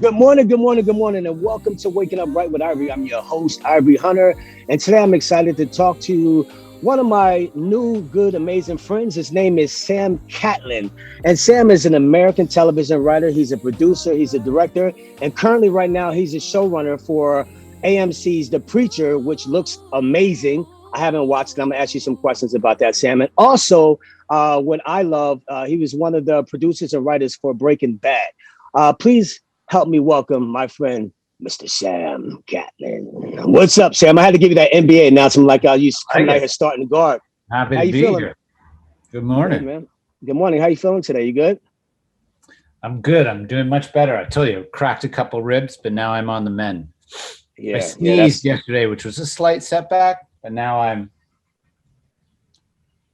Good morning, good morning, good morning, and welcome to Waking Up Right with Ivory. I'm your host, Ivory Hunter, and today I'm excited to talk to one of my new, good, amazing friends. His name is Sam Catlin, and Sam is an American television writer. He's a producer, he's a director, and currently, right now, he's a showrunner for AMC's The Preacher, which looks amazing. I haven't watched it. I'm gonna ask you some questions about that, Sam. And also, what I love, he was one of the producers and writers for Breaking Bad. Please help me welcome my friend, Mr. Sam Catlin. What's up, Sam? I had to give you that NBA announcement like you I coming out here guess. starting guard. Happy How to you be feeling? here. Good Good, morning. man. Good morning. How you feeling today? You good? I'm good. I'm doing much better. I tell you, cracked a couple ribs, but now I'm on the mend. I Yeah, sneezed that's yesterday, which was a slight setback, but now I'm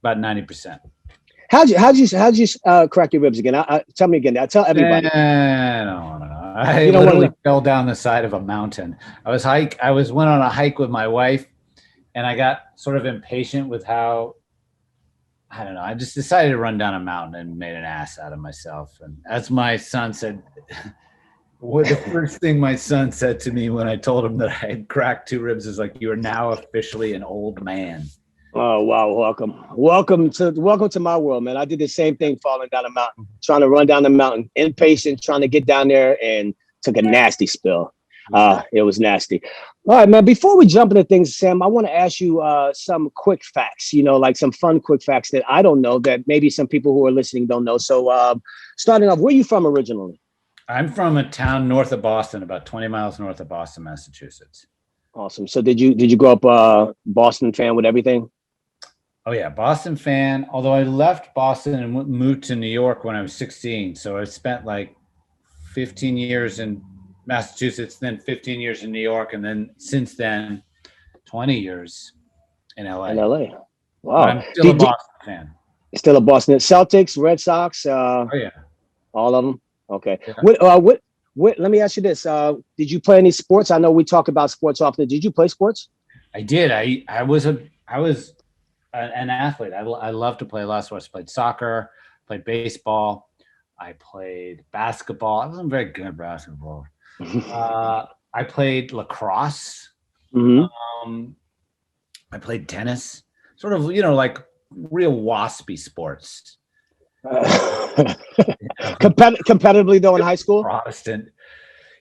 about 90%. how'd you crack your ribs again? Tell me again. I tell everybody. No. I You don't want to literally know. fell down the side of a mountain. Went on a hike with my wife, and I got sort of impatient with how I don't know. I just decided to run down a mountain and made an ass out of myself. And as my son said, what the first thing my son said to me when I told him that I had cracked two ribs is like, "You are now officially an old man." Oh wow, welcome to my world, man. I did the same thing falling down a mountain, trying to run down the mountain, impatient, trying to get down there and took a nasty spill. Yeah. It was nasty. All right, man. Before we jump into things, Sam, I want to ask you some quick facts, like some fun quick facts that I don't know that maybe some people who are listening don't know. So starting off, where are you from originally? I'm from a town north of Boston, about 20 miles north of Boston, Massachusetts. Awesome. So did you grow up Boston fan with everything? Oh yeah, Boston fan. Although I left Boston and moved to New York when I was 16, so I spent like 15 years in Massachusetts, then 15 years in New York, and then since then 20 years in In LA. LA. But Wow. I'm still a Boston fan. Still a Boston Celtics, Red Sox, Oh yeah, all of them. Okay. yeah. What? Let me ask you this. Did you play any sports? I know we talk about sports often. Did you play sports? I did. I was an athlete. I love to play a lot of sports. I played soccer, played baseball, I played basketball. I wasn't very good at basketball. I played lacrosse. Hmm. Um, I played tennis. Sort of, like real waspy sports. Competitively though in high school. Protestant.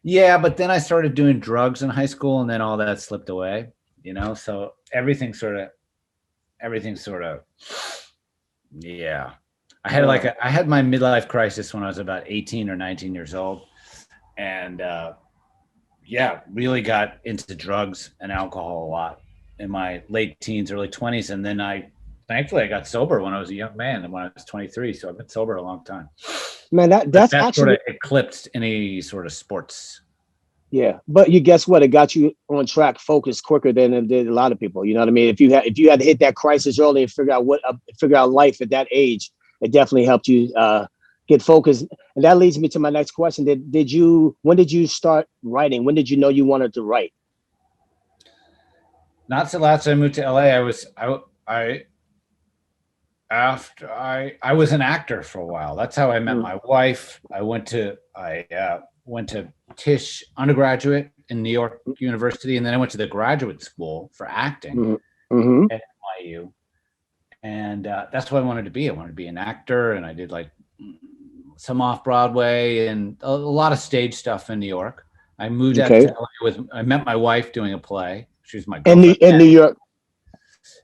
Yeah, but then I started doing drugs in high school, and then all that slipped away. So everything sort of, yeah. I had my midlife crisis when I was about 18 or 19 years old, and yeah, really got into drugs and alcohol a lot in my late teens, early 20s, and then thankfully I got sober when I was a young man, and when I was 23, so I've been sober a long time. Man, But that's that sort actually of eclipsed any sort of sports. yeah. But you guess what? It got you on track, focused quicker than it did a lot of people. You know what I mean? If you had to hit that crisis early and figure out life at that age, it definitely helped you get focused. And that leads me to my next question. When did you start writing? When did you know you wanted to write? Not so last time I moved to LA, I was an actor for a while. That's how I met Mm, my wife. I went to Tisch undergraduate in New York University, and then I went to the graduate school for acting mm, mm-hmm. at NYU. And that's what I wanted to be. I wanted to be an actor, and I did like some off Broadway and a lot of stage stuff in New York. I moved out to Okay. LA I met my wife doing a play. She was my In New, girlfriend. in New York.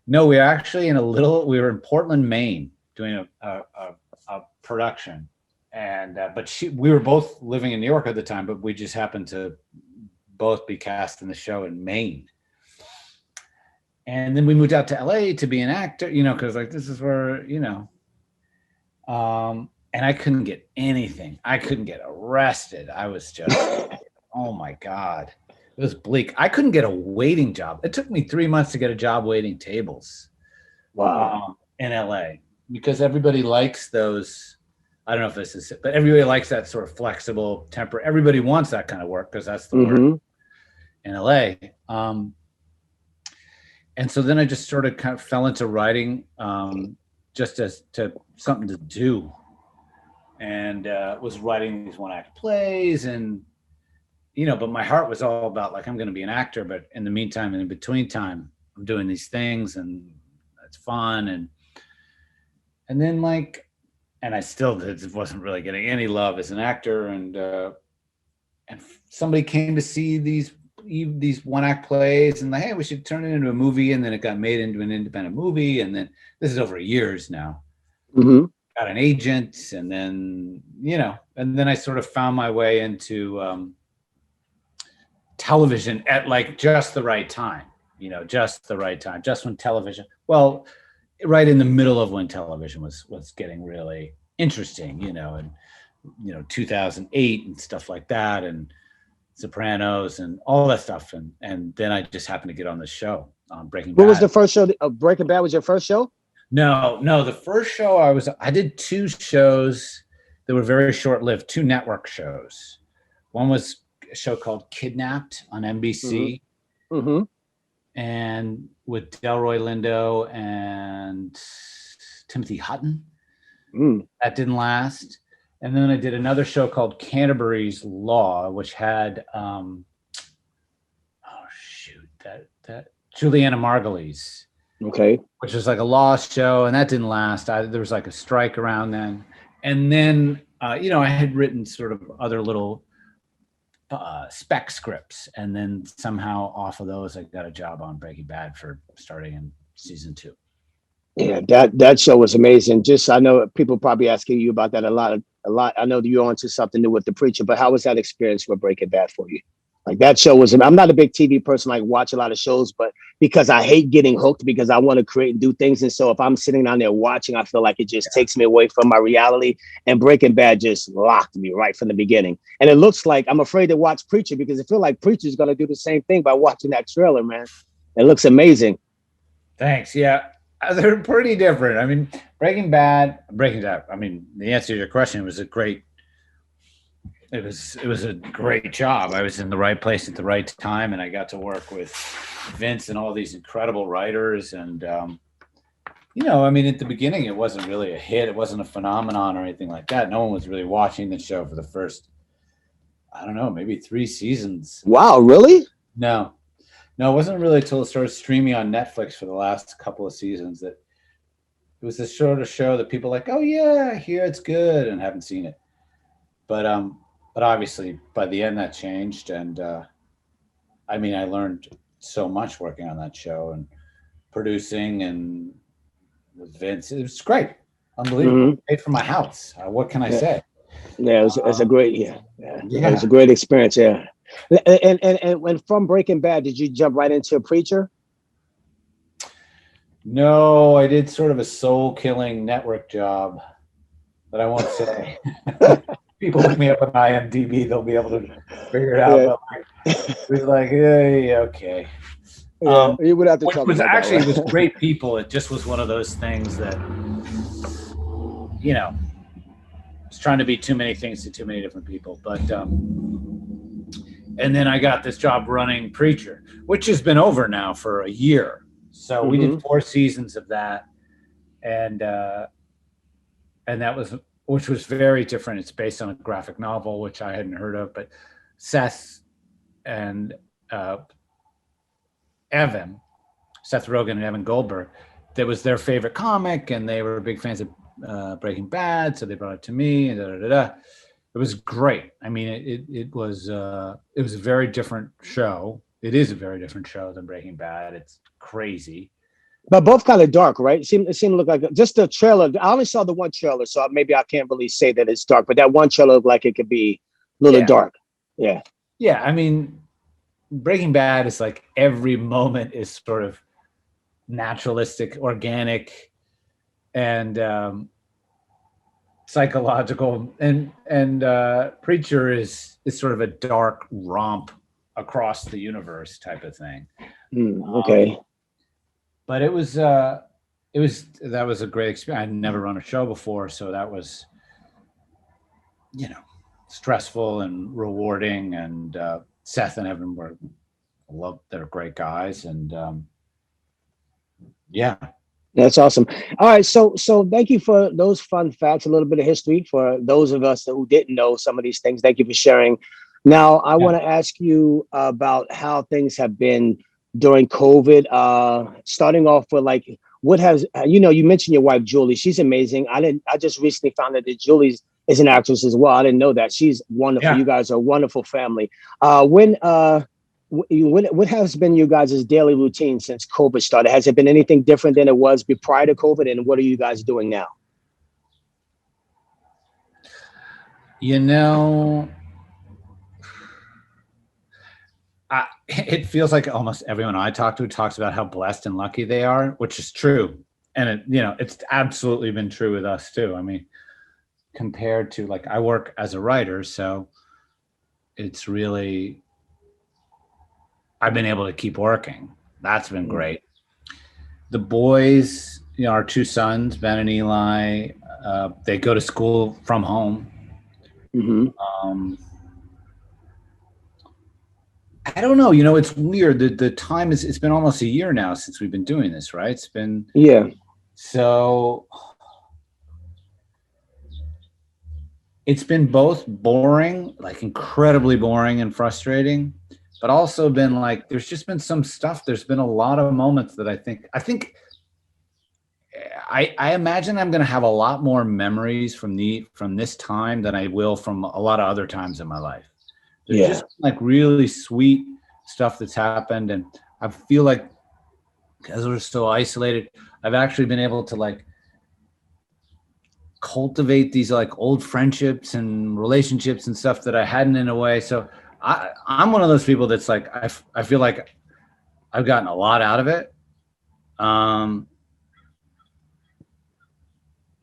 No, we were in Portland, Maine, doing a production, and but we were both living in New York at the time, but we just happened to both be cast in the show in Maine. And then we moved out to LA to be an actor, because like this is where, and I couldn't get anything. I couldn't get arrested. I was just, oh my God. It was bleak. I couldn't get a waiting job. It took me 3 months to get a job waiting tables Wow. in LA because everybody likes those. I don't know if this is it, but everybody likes that sort of flexible temper. Everybody wants that kind of work because that's the work Mm-hmm. in LA. And so then I just sort of kind of fell into writing just as to something to do, and was writing these one act plays and but my heart was all about like, I'm going to be an actor, but in the meantime, and in between time, I'm doing these things and it's fun. And then like, and I still wasn't really getting any love as an actor. And somebody came to see these one act plays and like, hey, we should turn it into a movie. And then it got made into an independent movie. And then this is over years now. Mm-hmm. Got an agent, and then and then I sort of found my way into television at like just the right time, just the right time, just when television, well, right in the middle of when television was getting really interesting, and 2008 and stuff like that, and Sopranos and all that stuff, and then I just happened to get on the show, Breaking Bad. What was the first show? Breaking Bad was your first show? No, the first show I did two shows that were very short-lived, two network shows. One was a show called Kidnapped on NBC, Mm-hmm. and with Delroy Lindo and Timothy Hutton. That didn't last. And then I did another show called Canterbury's Law, which had that Juliana Margulies. Okay. Which was like a law show, and that didn't last. There was like a strike around then. And then, I had written sort of other little spec scripts. And then somehow off of those, I got a job on Breaking Bad for starting in season 2. Yeah, that show was amazing. I know people probably asking you about that a lot. I know that you're on to something new with The Preacher, but how was that experience with Breaking Bad for you? Like that show was, I'm not a big TV person, like watch a lot of shows, but because I hate getting hooked because I want to create and do things. And so if I'm sitting down there watching, I feel like it just takes me away from my reality. And Breaking Bad just locked me right from the beginning. And it looks like I'm afraid to watch Preacher because I feel like Preacher is going to do the same thing by watching that trailer, man. It looks amazing. Thanks. Yeah. They're pretty different. I mean, Breaking Bad, I mean, the answer to your question was it was a great job. I was in the right place at the right time, and I got to work with Vince and all these incredible writers. And, I mean, at the beginning, it wasn't really a hit. It wasn't a phenomenon or anything like that. No one was really watching the show for the first, I don't know, maybe 3 seasons. Wow, really? No, it wasn't really until it started streaming on Netflix for the last couple of seasons that it was this sort of show that people like, oh yeah, I hear it's good, and haven't seen it. But obviously by the end that changed. And I mean, I learned so much working on that show and producing and with Vince. It was great. Unbelievable. Mm-hmm. Paid for my house. What can I say? Yeah, it was a great, it was a great experience. Yeah. And when from Breaking Bad, did you jump right into Preacher? No, I did sort of a soul-killing network job that I won't say. People look me up on IMDb; they'll be able to figure it out. Yeah. But it was like, hey, okay. Yeah, you would have to talk was about actually that, right? It was great people. It just was one of those things that, was trying to be too many things to too many different people. But and then I got this job running Preacher, which has been over now for a year. So we did 4 seasons of that, and that was, which was very different. It's based on a graphic novel, which I hadn't heard of, but Seth and Seth Rogen and Evan Goldberg, that was their favorite comic, and they were big fans of Breaking Bad, so they brought it to me, and It was great. I mean, it was a very different show. It is a very different show than Breaking Bad. It's crazy. But both kind of dark, right? It seemed to look like just the trailer. I only saw the one trailer, so maybe I can't really say that it's dark. But that one trailer looked like it could be a little dark. Yeah. Yeah. I mean, Breaking Bad is like every moment is sort of naturalistic, organic, and psychological. And Preacher is sort of a dark romp across the universe type of thing. Okay. But that was a great experience. I'd never run a show before, so that was, stressful and rewarding. And Seth and Evan they're great guys, and That's awesome. All right, so thank you for those fun facts, a little bit of history for those of us who didn't know some of these things. Thank you for sharing. Now, I Yeah. want to ask you about how things have been during COVID. Starting off with like, what has you mentioned your wife Julie. She's amazing. I didn't. I just recently found out that Julie is an actress as well. I didn't know that. She's wonderful. Yeah. You guys are a wonderful family. What has been you guys' daily routine since COVID started? Has it been anything different than it was prior to COVID? And what are you guys doing now? You know, it feels like almost everyone I talk to talks about how blessed and lucky they are, which is true. And it's absolutely been true with us too. I mean, compared to like I work as a writer, so it's really I've been able to keep working. That's been great. The boys, our two sons, Ben and Eli, they go to school from home. Mm-hmm. Um, I don't know. It's weird. The time it's been almost a year now since we've been doing this, right? Yeah. So it's been both boring, like incredibly boring and frustrating, but also been like there's just been some stuff. There's been a lot of moments that I imagine I'm going to have a lot more memories from this time than I will from a lot of other times in my life. There's Yeah. just like really sweet stuff that's happened, and I feel like because we're so isolated, I've actually been able to like cultivate these like old friendships and relationships and stuff that I hadn't in a way. So I'm one of those people that's like I feel like I've gotten a lot out of it.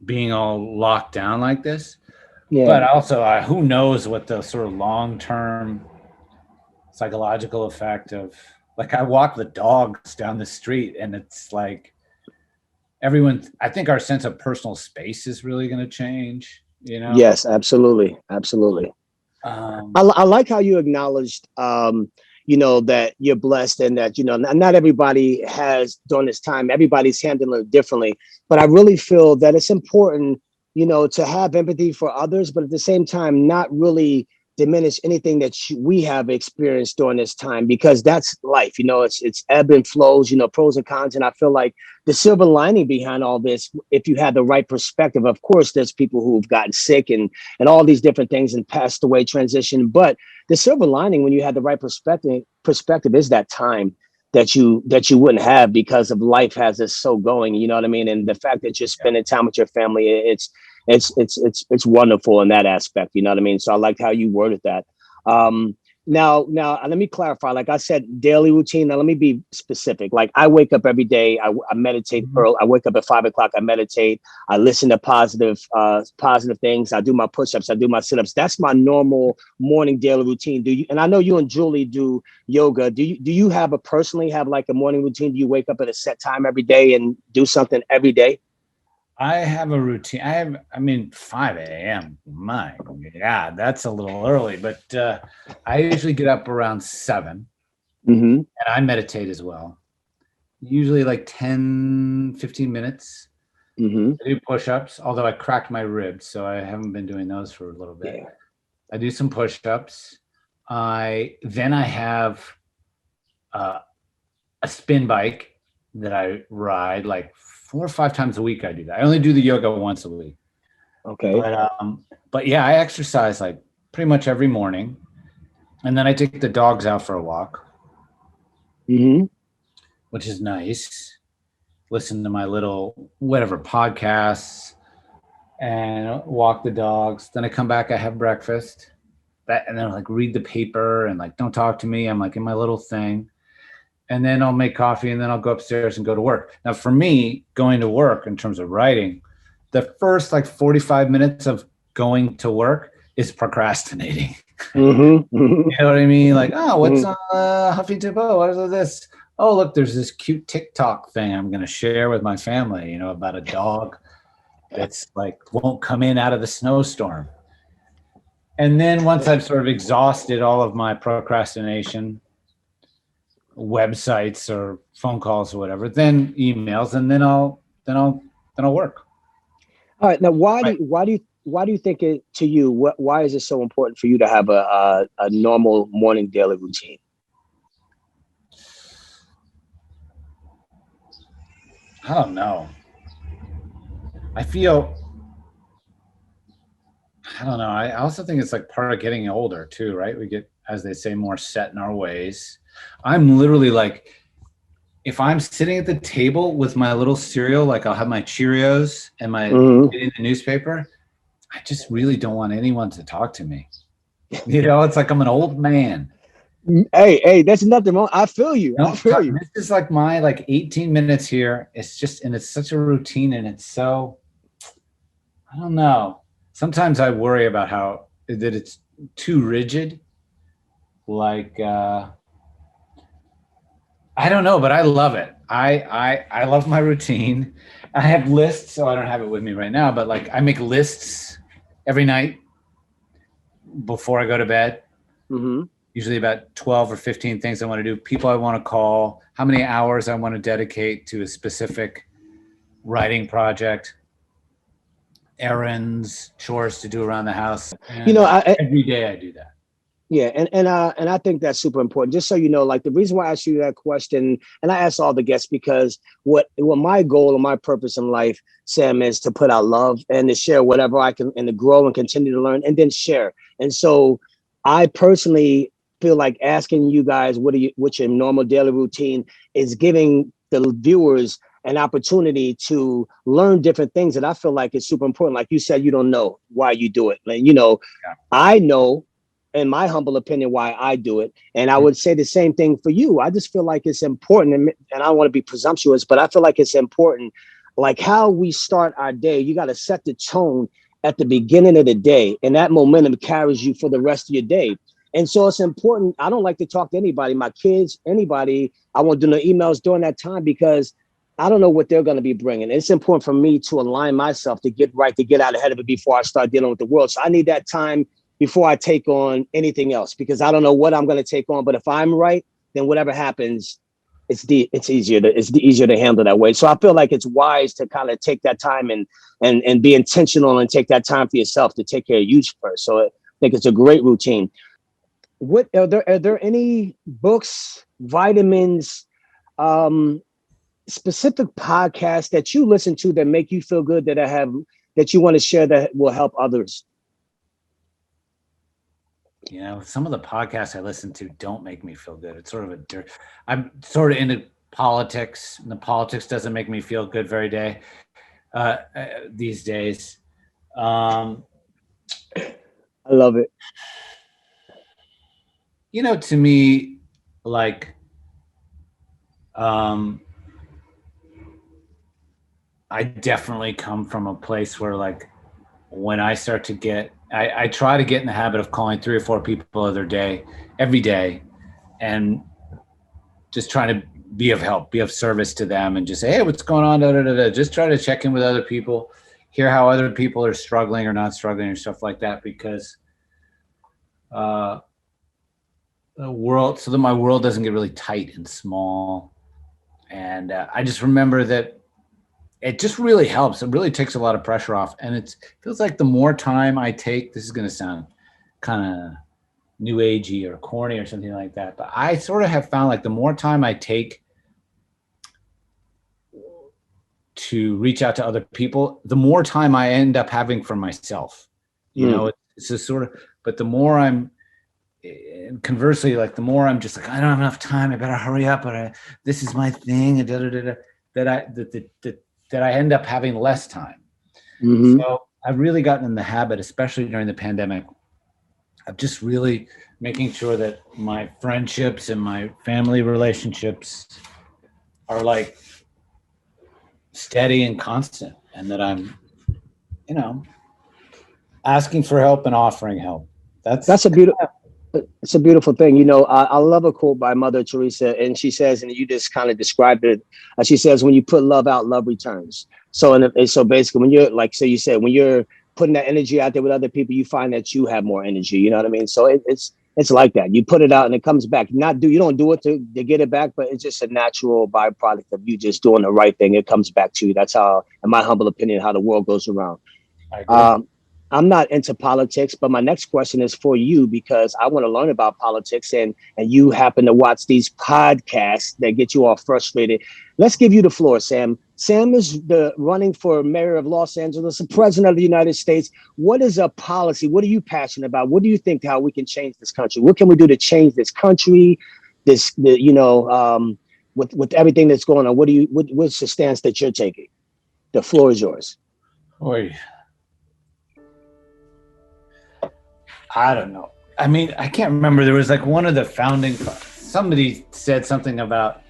Being all locked down like this. Yeah. But also, who knows what the sort of long-term psychological effect of like I walk the dogs down the street and it's like I think our sense of personal space is really going to change, Yes, absolutely. Absolutely. I like how you acknowledged, that you're blessed and that, not everybody has during this time, everybody's handling it differently. But I really feel that it's important, to have empathy for others, but at the same time, not really diminish anything that we have experienced during this time, because that's life. It's ebb and flows, pros and cons. And I feel like the silver lining behind all this, if you have the right perspective, of course, there's people who've gotten sick and all these different things and passed away, transition. But the silver lining, when you have the right perspective is that time that you wouldn't have because of life has us so going. You know what I mean? And the fact that you're spending time with your family, it's wonderful in that aspect. You know what I mean? So I liked how you worded that. Now, let me clarify. Like I said, daily routine. Now, let me be specific. Like I wake up every day. I meditate early. I wake up at 5 o'clock. I meditate. I listen to positive things. I do my push-ups. I do my sit-ups. That's my normal morning daily routine. Do you? And I know you and Julie do yoga. Do you personally have like a morning routine? Do you wake up at a set time every day and do something every day? I have a routine. 5 a.m. My God, that's a little early, but I usually get up around 7 Mm-hmm. and I meditate as well. Usually like 10, 15 minutes. Mm-hmm. I do push-ups, although I cracked my ribs, so I haven't been doing those for a little bit. Yeah. I do some push-ups. Then I have a spin bike that I ride like 4 or 5 times a week. I do that. I only do the yoga once a week. Okay. But yeah, I exercise like pretty much every morning, and then I take the dogs out for a walk, Mm-hmm. which is nice. Listen to my little whatever podcasts and walk the dogs. Then I come back, I have breakfast, and then I like read the paper and like don't talk to me. I'm like in my little thing. And then I'll make coffee and then I'll go upstairs and go to work. Now, for me, going to work in terms of writing, the first like 45 minutes of going to work is procrastinating. Mm-hmm. You know what I mean? Like, oh, what's Mm-hmm. on Huffington Post? What is this? Oh, look, there's this cute TikTok thing I'm going to share with my family, about a dog that's like won't come in out of the snowstorm. And then once I've sort of exhausted all of my procrastination, websites or phone calls or whatever, then emails, and then I'll work. All right. Now, Right. why do you think it to you? Why is it so important for you to have a normal morning daily routine? I don't know. I feel, I don't know. I also think it's like part of getting older too, right? We get, as they say, more set in our ways. I'm literally like, if I'm sitting at the table with my little cereal, like I'll have my Cheerios and my Mm-hmm. reading the newspaper, I just really don't want anyone to talk to me. You know, it's like I'm an old man. Hey, that's nothing wrong. I feel you. I No, feel you. this is like my like 18 minutes here. It's just, and it's such a routine, and it's so, I don't know. Sometimes I worry about how that it's too rigid. Like I don't know, but I love it. I love my routine. I have lists, so I don't have it with me right now, but like I make lists every night before I go to bed. Mm-hmm. Usually about 12 or 15 things I want to do, people I want to call, how many hours I want to dedicate to a specific writing project, errands, chores to do around the house. You And know, every day I do that. yeah, and I think that's super important. Just so you know, like the reason why I asked you that question, and I asked all the guests because what my goal and my purpose in life, Sam, is to put out love and to share whatever I can and to grow and continue to learn and then share. And so I personally feel like asking you guys what's your normal daily routine is giving the viewers an opportunity to learn different things that I feel like is super important. Like you said, you don't know why you do it. Like, Yeah. I know in my humble opinion, why I do it. And I would say the same thing for you. I just feel like it's important, and I don't want to be presumptuous, but I feel like it's important, like how we start our day. You got to set the tone at the beginning of the day, and that momentum carries you for the rest of your day. And so it's important. I don't like to talk to anybody, my kids, anybody. I won't do no emails during that time because I don't know what they're going to be bringing. It's important for me to align myself to get right, to get out ahead of it before I start dealing with the world. So I need that time before I take on anything else, because I don't know what I'm going to take on. But if I'm right, then whatever happens, it's easier to handle that way. So I feel like it's wise to kind of take that time and be intentional and take that time for yourself to take care of you first. So I think it's a great routine. What are there any books, vitamins, specific podcasts that you listen to that make you feel good that you want to share that will help others? You know, some of the podcasts I listen to don't make me feel good. It's sort of I'm sort of into politics, and the politics doesn't make me feel good very day these days. I love it. You know, to me, like, I definitely come from a place where, like, when I start to get, I try to get in the habit of calling 3 or 4 people every day, and just trying to be of help, be of service to them, and just say, hey, what's going on? Da, da, da, da. Just try to check in with other people, hear how other people are struggling or not struggling or stuff like that, because the world, so that my world doesn't get really tight and small. And I just remember that it just really helps. It really takes a lot of pressure off. And it feels like the more time I take, this is going to sound kind of new agey or corny or something like that, but I sort of have found like the more time I take to reach out to other people, the more time I end up having for myself. You know, it's just sort of, but the more I'm, conversely, like the more I'm just like, I don't have enough time, I better hurry up, or this is my thing, and that I end up having less time. Mm-hmm. So I've really gotten in the habit, especially during the pandemic, of just really making sure that my friendships and my family relationships are like steady and constant, and that I'm, you know, asking for help and offering help. That's a beautiful. It's a beautiful thing. I love a quote by Mother Teresa, and she says, and you just kind of described it. She says, when you put love out, love returns. So, so basically, when you're like, so you said, when you're putting that energy out there with other people, you find that you have more energy. You know what I mean? So it's like that. You put it out and it comes back. You don't do it to get it back, but it's just a natural byproduct of you just doing the right thing. It comes back to you. That's how, in my humble opinion, how the world goes around. I agree. I'm not into politics, but my next question is for you because I want to learn about politics, and you happen to watch these podcasts that get you all frustrated. Let's give you the floor, Sam. Sam is the running for mayor of Los Angeles, the president of the United States. What is a policy? What are you passionate about? What do you think how we can change this country? What can we do to change this country? With everything that's going on, what's the stance that you're taking? The floor is yours. Oy. I don't know. I mean, I can't remember. There was like one of the founding, somebody said something about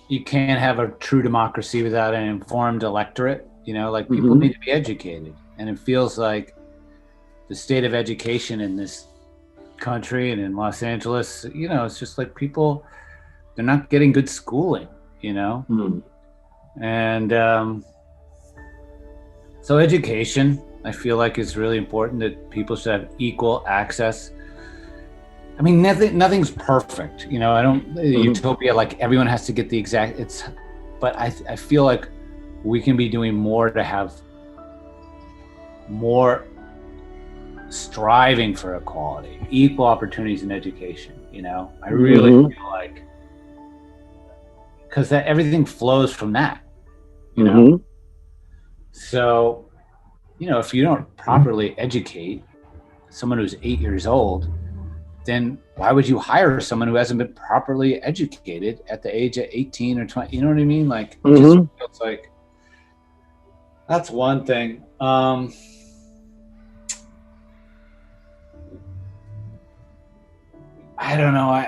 you can't have a true democracy without an informed electorate. You know, like people need to be educated. And it feels like the state of education in this country and in Los Angeles, you know, it's just like people, they're not getting good schooling, you know? And so education, I feel like is really important, that people should have equal access. I mean, nothing's perfect, you know. I don't utopia like everyone has to get the exact. But I feel like we can be doing more to have more striving for equality, equal opportunities in education. You know, I really feel like because that everything flows from that. You know, so. You know, if you don't properly educate someone who's 8 years old, then why would you hire someone who hasn't been properly educated at the age of 18 or 20? You know what I mean? Like, it just feels like that's one thing. I don't know.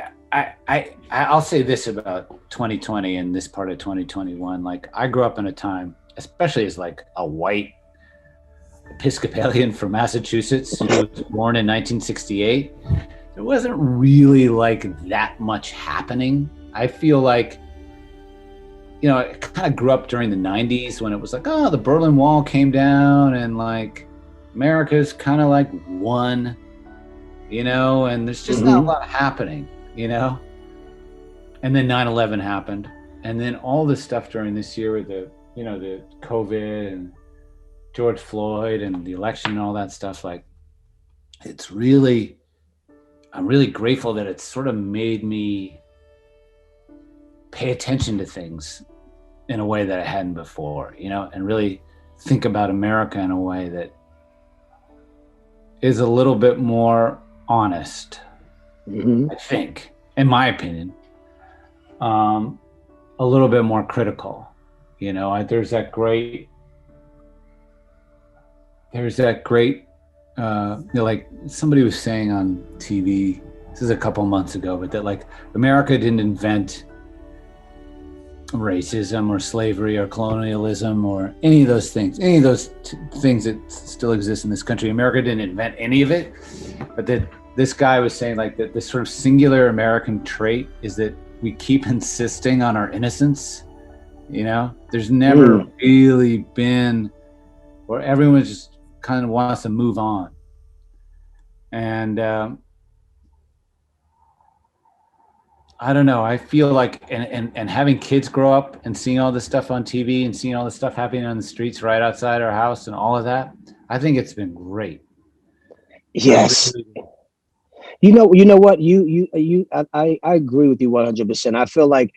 I'll say this about 2020 and this part of 2021. Like, I grew up in a time, especially as like a white Episcopalian from Massachusetts who was born in 1968, there wasn't really like that much happening. I feel like, you know, I kind of grew up during the 90s when it was like, oh, the Berlin Wall came down and like America's kind of like won, you know, and there's just not a lot happening, you know. And then 9/11 happened, and then all this stuff during this year with the, you know, the COVID and George Floyd and the election and all that stuff, like it's really, I'm really grateful that it's sort of made me pay attention to things in a way that I hadn't before, you know, and really think about America in a way that is a little bit more honest, I think, in my opinion, a little bit more critical, you know. There's that great, you know, like somebody was saying on TV, this is a couple months ago, but that like America didn't invent racism or slavery or colonialism or any of those things, things that still exist in this country. America didn't invent any of it, but that this guy was saying like that this sort of singular American trait is that we keep insisting on our innocence. You know, there's never really been where everyone just kind of wants to move on. And I don't know, I feel like, and having kids grow up and seeing all this stuff on TV and seeing all this stuff happening on the streets right outside our house and all of that, I think it's been great. Yes. You know what? I agree with you 100%. I feel like,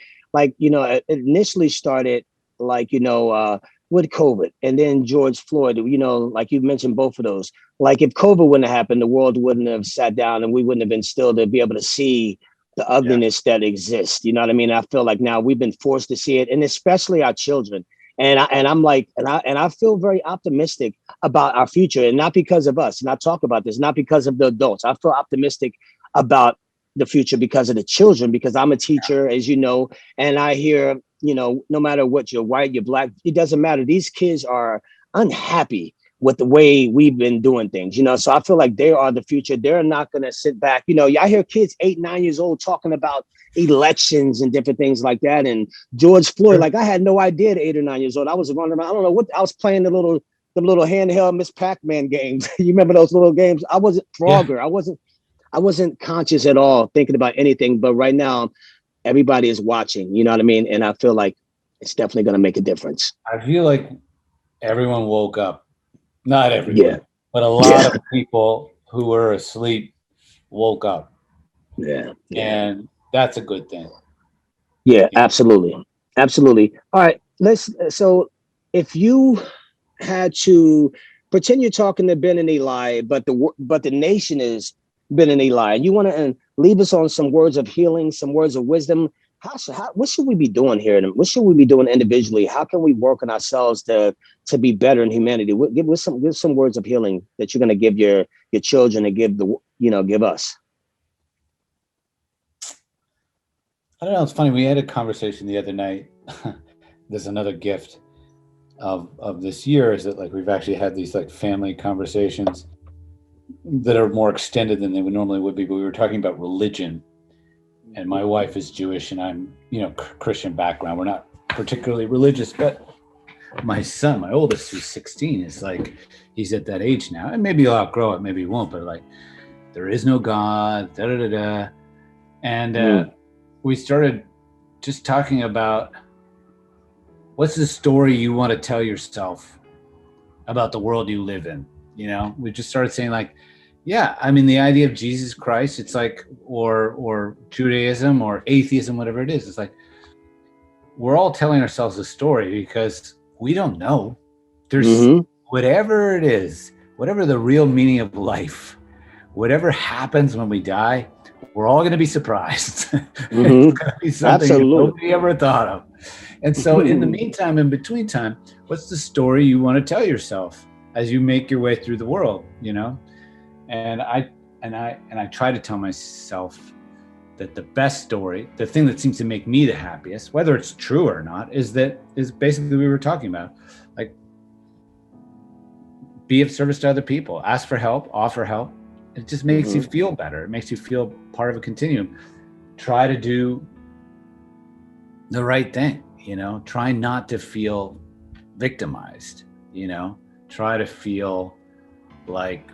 you know, it initially started like, you know, with COVID and then George Floyd, you know, like you mentioned both of those. Like if COVID wouldn't have happened, the world wouldn't have sat down and we wouldn't have been still to be able to see the ugliness that exists. You know what I mean? I feel like now we've been forced to see it, and especially our children. And I feel very optimistic about our future, and not because of us. And I talk about this, not because of the adults. I feel optimistic about the future because of the children, because I'm a teacher, as you know, and I hear, you know, no matter what, you're white, you're black, it doesn't matter. These kids are unhappy with the way we've been doing things, you know. So I feel like they are the future. They're not going to sit back. You know, I hear kids 8, 9 years old talking about elections and different things like that. And George Floyd, like I had no idea at 8 or 9 years old. I was running around. I don't know what I was playing the little handheld Miss Pac-Man games. You remember those little games? I wasn't Frogger. Yeah. I wasn't conscious at all thinking about anything. But right now, everybody is watching. You know what I mean? And I feel like it's definitely going to make a difference. I feel like everyone woke up Not Yeah. everyone, but a lot of people who were asleep woke up, Yeah. Yeah. and that's a good thing. Yeah. Absolutely. Absolutely. All right. So if you had to pretend you're talking to Ben and Eli, but the nation is Ben and Eli, and you want to leave us on some words of healing, some words of wisdom. What should we be doing here? And what should we be doing individually? How can we work on ourselves to be better in humanity? Give some words of healing that you're going to give your children and give us. I don't know. It's funny. We had a conversation the other night. There's another gift of this year is that like we've actually had these like family conversations that are more extended than they would normally would be. But we were talking about religion, and my wife is Jewish, and I'm Christian background. We're not particularly religious, but my son, my oldest, who's 16, is like he's at that age now, and maybe he'll outgrow it, maybe he won't. But like, there is no God, da da da da, and we started just talking about what's the story you want to tell yourself about the world you live in. We just started saying like, yeah, I mean, the idea of Jesus Christ, it's like, or Judaism or atheism, whatever it is, it's like we're all telling ourselves a story because we don't know. There's whatever it is, whatever the real meaning of life, whatever happens when we die, we're all going to be surprised. It's going to be something nobody ever thought of. And so in the meantime, in between time, what's the story you want to tell yourself as you make your way through the world, And I try to tell myself that the best story, the thing that seems to make me the happiest, whether it's true or not, is basically we were talking about, like, be of service to other people, ask for help, offer help. It just makes you feel better. It makes you feel part of a continuum. Try to do the right thing, try not to feel victimized, try to feel like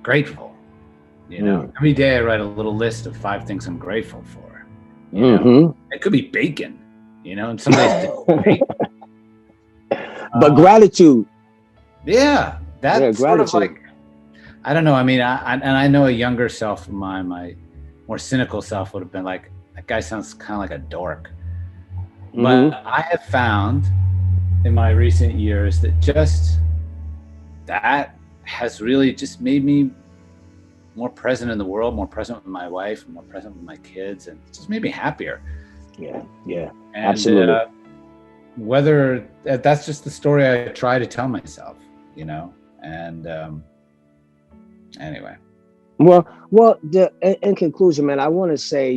grateful, Every day I write a little list of 5 things I'm grateful for. It could be bacon, and some days bacon. But gratitude. Yeah, that's sort of like, I don't know. I mean, I know a younger self of mine, my more cynical self would have been like, that guy sounds kind of like a dork. But I have found in my recent years that just that has really just made me more present in the world, more present with my wife, more present with my kids, and just made me happier. Yeah, and, absolutely. Whether that's just the story I try to tell myself, and anyway. Well, in conclusion, man, I want to say,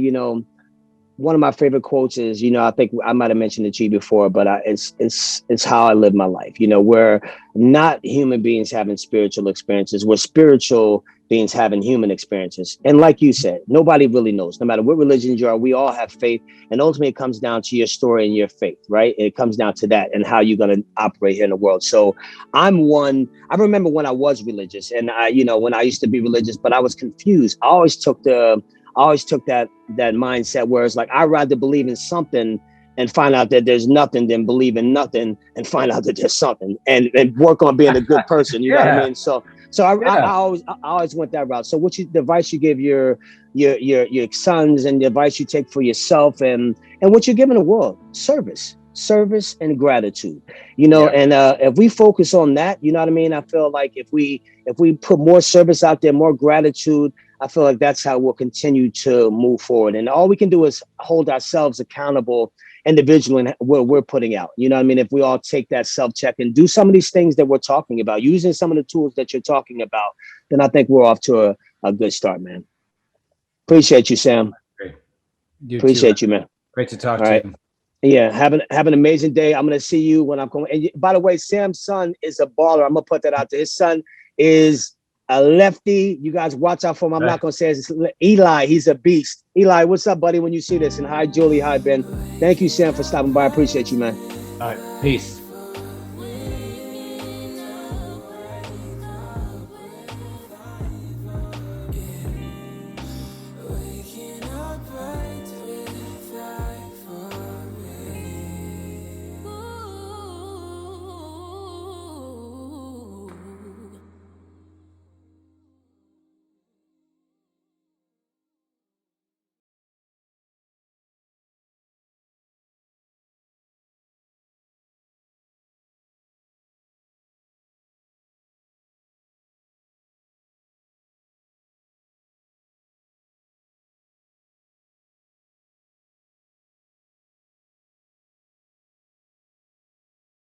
one of my favorite quotes is, I think I might have mentioned it to you before, but it's how I live my life. We're not human beings having spiritual experiences. We're spiritual beings having human experiences. And like you said, nobody really knows. No matter what religion you are, we all have faith. And ultimately, it comes down to your story and your faith, right? It comes down to that and how you're going to operate here in the world. So I remember when I was religious and when I used to be religious, but I was confused. I always took that mindset where it's like, I'd rather believe in something and find out that there's nothing than believe in nothing and find out that there's something and work on being a good person. You know what I mean? So I always went that route. So the advice you give your sons and the advice you take for yourself and what you're giving the world, service and gratitude, and if we focus on that, you know what I mean? I feel like if we put more service out there, more gratitude, I feel like that's how we'll continue to move forward. And all we can do is hold ourselves accountable individually in what we're putting out. You know what I mean? If we all take that self-check and do some of these things that we're talking about, using some of the tools that you're talking about, then I think we're off to a good start, man. Appreciate you, Sam. Great. Appreciate you, man. Great to talk to you. Yeah, have an amazing day. I'm going to see you when I'm going. And by the way, Sam's son is a baller. I'm going to put that out there. His son is a lefty. You guys watch out for him. I'm not going to say it's Eli. He's a beast. Eli, what's up, buddy, when you see this? And hi, Julie. Hi, Ben. Thank you, Sam, for stopping by. I appreciate you, man. All right. Peace.